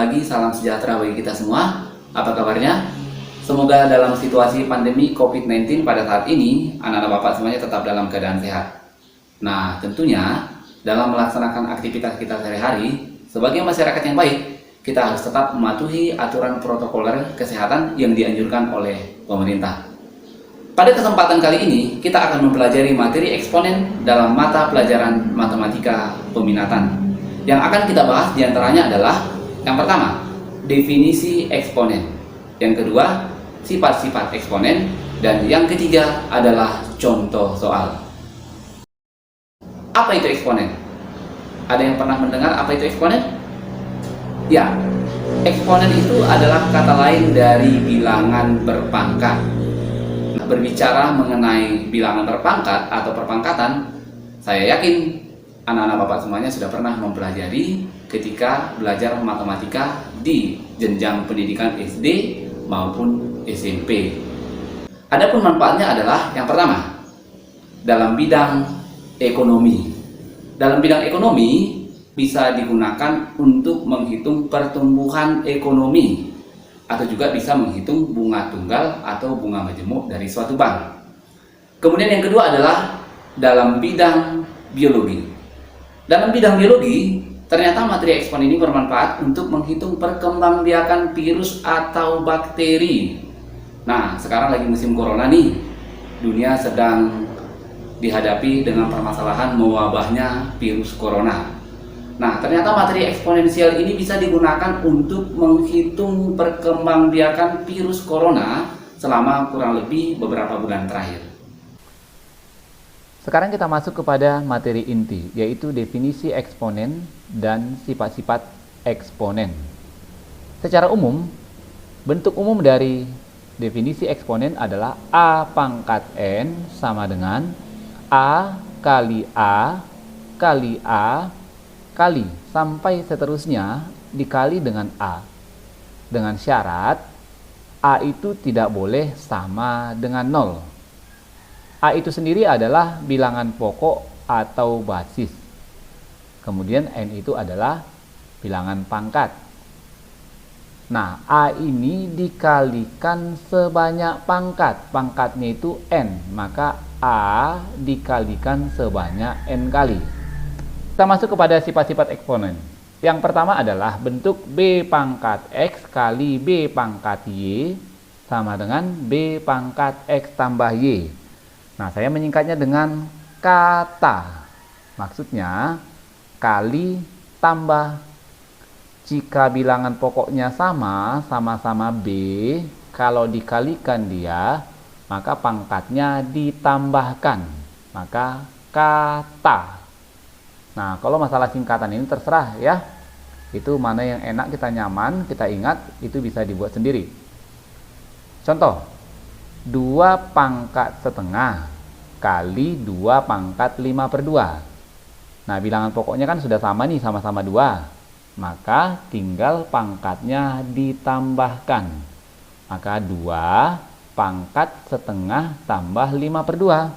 pagi, salam sejahtera bagi kita semua. Apa kabarnya? Semoga dalam situasi pandemi COVID-19 pada saat ini, anak-anak Bapak semuanya tetap dalam keadaan sehat. Nah, tentunya dalam melaksanakan aktivitas kita sehari-hari, sebagai masyarakat yang baik, kita harus tetap mematuhi aturan protokoler kesehatan yang dianjurkan oleh pemerintah. Pada kesempatan kali ini, kita akan mempelajari materi eksponen dalam mata pelajaran matematika peminatan. Yang akan kita bahas diantaranya adalah yang pertama, definisi eksponen. Yang kedua, sifat-sifat eksponen. Dan yang ketiga adalah contoh soal. Apa itu eksponen? Ada yang pernah mendengar apa itu eksponen? Ya, eksponen itu adalah kata lain dari bilangan berpangkat. Nah, berbicara mengenai bilangan berpangkat atau perpangkatan, saya yakin anak-anak Bapak semuanya sudah pernah mempelajari ketika belajar matematika di jenjang pendidikan SD maupun SMP. Adapun manfaatnya adalah yang pertama, dalam bidang ekonomi. Dalam bidang ekonomi bisa digunakan untuk menghitung pertumbuhan ekonomi atau juga bisa menghitung bunga tunggal atau bunga majemuk dari suatu bank. Kemudian yang kedua adalah dalam bidang biologi. Dalam bidang biologi, ternyata materi eksponen ini bermanfaat untuk menghitung perkembangbiakan virus atau bakteri. Nah, sekarang lagi musim corona nih, dunia sedang dihadapi dengan permasalahan mewabahnya virus corona. Nah, ternyata materi eksponensial ini bisa digunakan untuk menghitung perkembangbiakan virus corona selama kurang lebih beberapa bulan terakhir. Sekarang kita masuk kepada materi inti, yaitu definisi eksponen dan sifat-sifat eksponen. Secara umum, bentuk umum dari definisi eksponen adalah A pangkat N sama dengan A kali A kali A kali sampai seterusnya dikali dengan A. Dengan syarat A itu tidak boleh sama dengan 0. A itu sendiri adalah bilangan pokok atau basis. Kemudian N itu adalah bilangan pangkat. Nah, A ini dikalikan sebanyak pangkat. Pangkatnya itu N, maka A dikalikan sebanyak N kali. Kita masuk kepada sifat-sifat eksponen. Yang pertama adalah bentuk B pangkat X kali B pangkat Y sama dengan B pangkat X tambah Y. Nah, saya menyingkatnya dengan kata. Maksudnya, kali tambah. Jika bilangan pokoknya sama-sama B, kalau dikalikan dia, maka pangkatnya ditambahkan. Maka kata. Nah, kalau masalah singkatan ini terserah ya. Itu mana yang enak, kita nyaman, kita ingat, itu bisa dibuat sendiri. Contoh, 2 pangkat setengah kali 2 pangkat 5/2. Nah, bilangan pokoknya kan sudah sama nih, sama-sama 2. Maka tinggal pangkatnya ditambahkan. Maka 2 pangkat setengah tambah 5/2.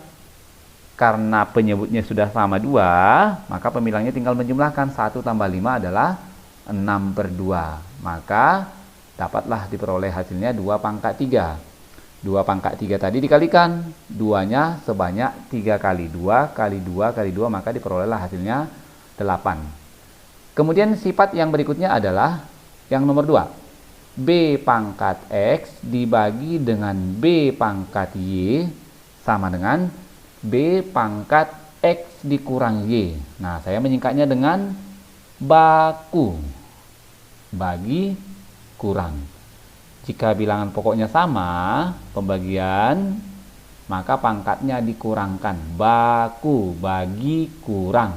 Karena penyebutnya sudah sama 2, maka pemilangnya tinggal menjumlahkan. 1 tambah 5 adalah 6/2. Maka dapatlah diperoleh hasilnya 2 pangkat 3. 2 pangkat 3 tadi dikalikan, 2-nya sebanyak 3 kali 2 kali 2 kali 2, maka diperolehlah hasilnya 8. Kemudian sifat yang berikutnya adalah yang nomor 2. B pangkat X dibagi dengan B pangkat Y sama dengan B pangkat X dikurang Y. Nah, saya menyingkatnya dengan baku. Bagi kurang. Jika bilangan pokoknya sama, pembagian, maka pangkatnya dikurangkan. Baku bagi kurang.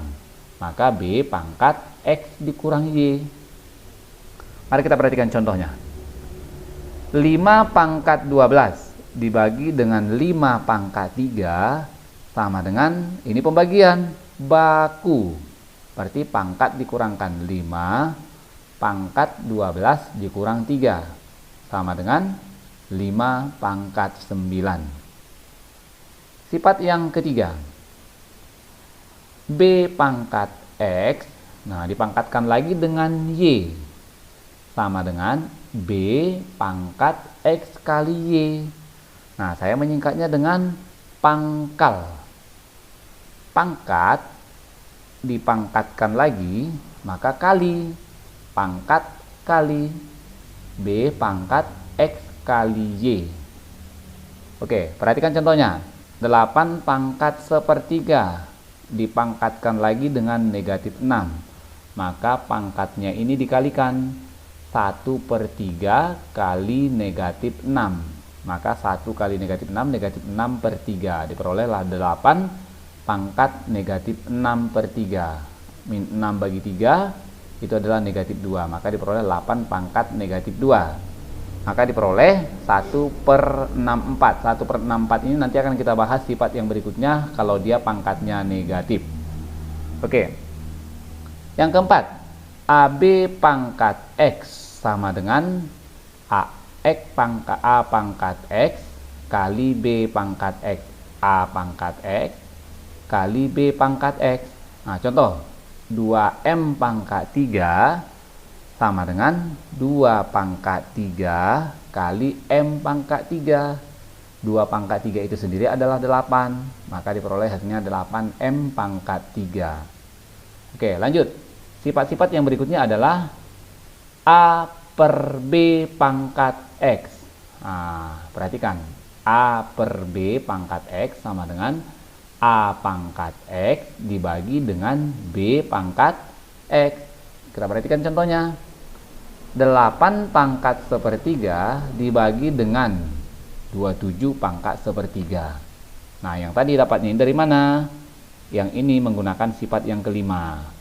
Maka B pangkat X dikurang Y. Mari kita perhatikan contohnya. 5 pangkat 12 dibagi dengan 5 pangkat 3 sama dengan, ini pembagian, baku. Berarti pangkat dikurangkan 5, pangkat 12 dikurang 3. Sama dengan 5 pangkat 9. Sifat yang ketiga, B pangkat X, nah dipangkatkan lagi dengan Y. sama dengan B pangkat X kali Y. Nah, saya menyingkatnya dengan pangkal. Pangkat dipangkatkan lagi, maka kali. Pangkat kali B pangkat X kali Y. Oke, perhatikan contohnya. 8 pangkat sepertiga dipangkatkan lagi dengan negatif 6. Maka pangkatnya ini dikalikan. 1/3 kali negatif 6. Maka 1 kali negatif 6, negatif 6/3. Diperolehlah 8 pangkat negatif 6/3. Min 6 bagi 3, itu adalah negatif 2. Maka diperoleh 8 pangkat negatif 2. Maka diperoleh 1/64. 1/64 ini nanti akan kita bahas sifat yang berikutnya kalau dia pangkatnya negatif. Oke. Yang keempat, AB pangkat X sama dengan A pangkat X kali B pangkat X. A pangkat X kali B pangkat X. Nah, contoh 2M pangkat 3 sama dengan 2 pangkat 3 kali M pangkat 3. 2 pangkat 3 itu sendiri adalah 8. Maka diperoleh hasilnya 8M pangkat 3. Oke, lanjut. Sifat-sifat yang berikutnya adalah A per B pangkat X. Nah, perhatikan. A per B pangkat X sama dengan A pangkat X dibagi dengan B pangkat X. Kita perhatikan contohnya. 8 pangkat sepertiga dibagi dengan 27 pangkat sepertiga. Nah, yang tadi dapatnya ini dari mana? Yang ini menggunakan sifat yang kelima.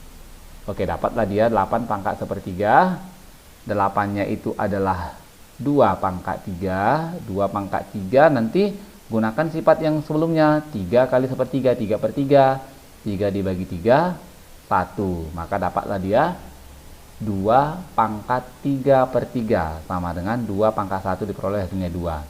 Oke, dapatlah dia 8 pangkat sepertiga. 8-nya itu adalah 2 pangkat 3. 2 pangkat 3 nanti gunakan sifat yang sebelumnya. 3 kali sepertiga, 3/3. 3 dibagi 3, 1. Maka dapatlah dia 2 pangkat 3/3 sama dengan 2 pangkat 1 diperoleh hasilnya 2.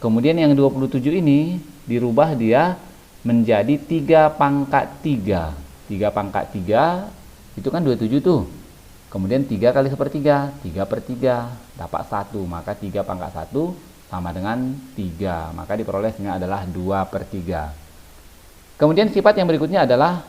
Kemudian yang 27 ini dirubah dia menjadi 3 pangkat 3. 3 pangkat 3 itu kan 27 tuh. Kemudian 3 kali sepertiga, 3/3 dapat 1. Maka 3 pangkat 1 sama dengan 3. Maka diperoleh hasilnya adalah 2/3. Kemudian sifat yang berikutnya adalah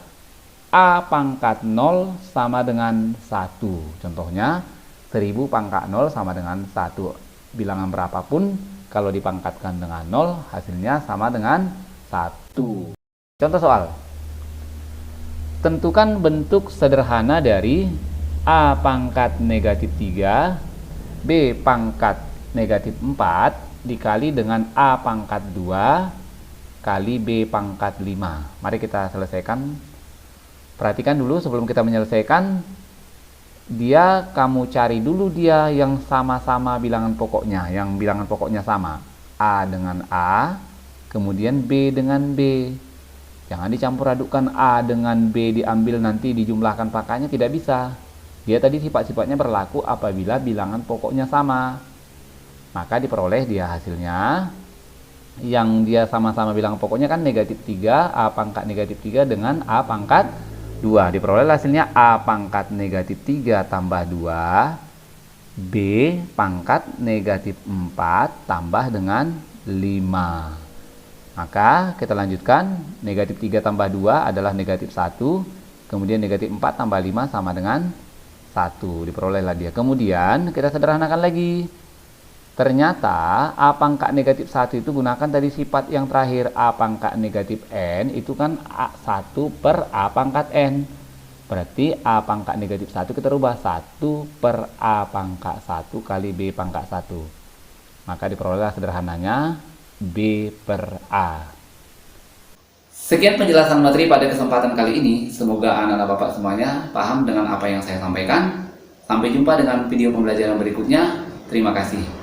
A pangkat 0 sama dengan 1. Contohnya 1000 pangkat 0 sama dengan 1. Bilangan berapapun kalau dipangkatkan dengan 0 hasilnya sama dengan 1. Contoh soal. Tentukan bentuk sederhana dari A pangkat negatif 3 B pangkat negatif 4 dikali dengan A pangkat 2 kali B pangkat 5. Mari kita selesaikan. Perhatikan dulu sebelum kita menyelesaikan, kamu cari dulu dia yang sama-sama bilangan pokoknya, yang bilangan pokoknya sama. A dengan A, kemudian B dengan B. Jangan dicampur adukkan A dengan B diambil nanti dijumlahkan pangkatnya, tidak bisa. Dia tadi sifat-sifatnya berlaku apabila bilangan pokoknya sama. Maka diperoleh dia hasilnya yang dia sama-sama bilangan pokoknya kan negatif 3, A pangkat negatif 3 dengan A pangkat 2. Diperoleh hasilnya A pangkat negatif 3 tambah 2 B pangkat negatif 4 tambah dengan 5. Maka kita lanjutkan. Negatif 3 tambah 2 adalah negatif 1. Kemudian negatif 4 tambah 5 sama dengan 1. Diperolehlah dia. Kemudian kita sederhanakan lagi. Ternyata A pangkat negatif 1 itu gunakan tadi sifat yang terakhir. A pangkat negatif N itu kan A1 per A pangkat N. Berarti A pangkat negatif 1 kita rubah 1 per A pangkat 1 kali B pangkat 1. Maka diperoleh sederhananya B per A. Sekian penjelasan materi pada kesempatan kali ini. Semoga anak-anak Bapak semuanya paham dengan apa yang saya sampaikan. Sampai jumpa dengan video pembelajaran berikutnya. Terima kasih.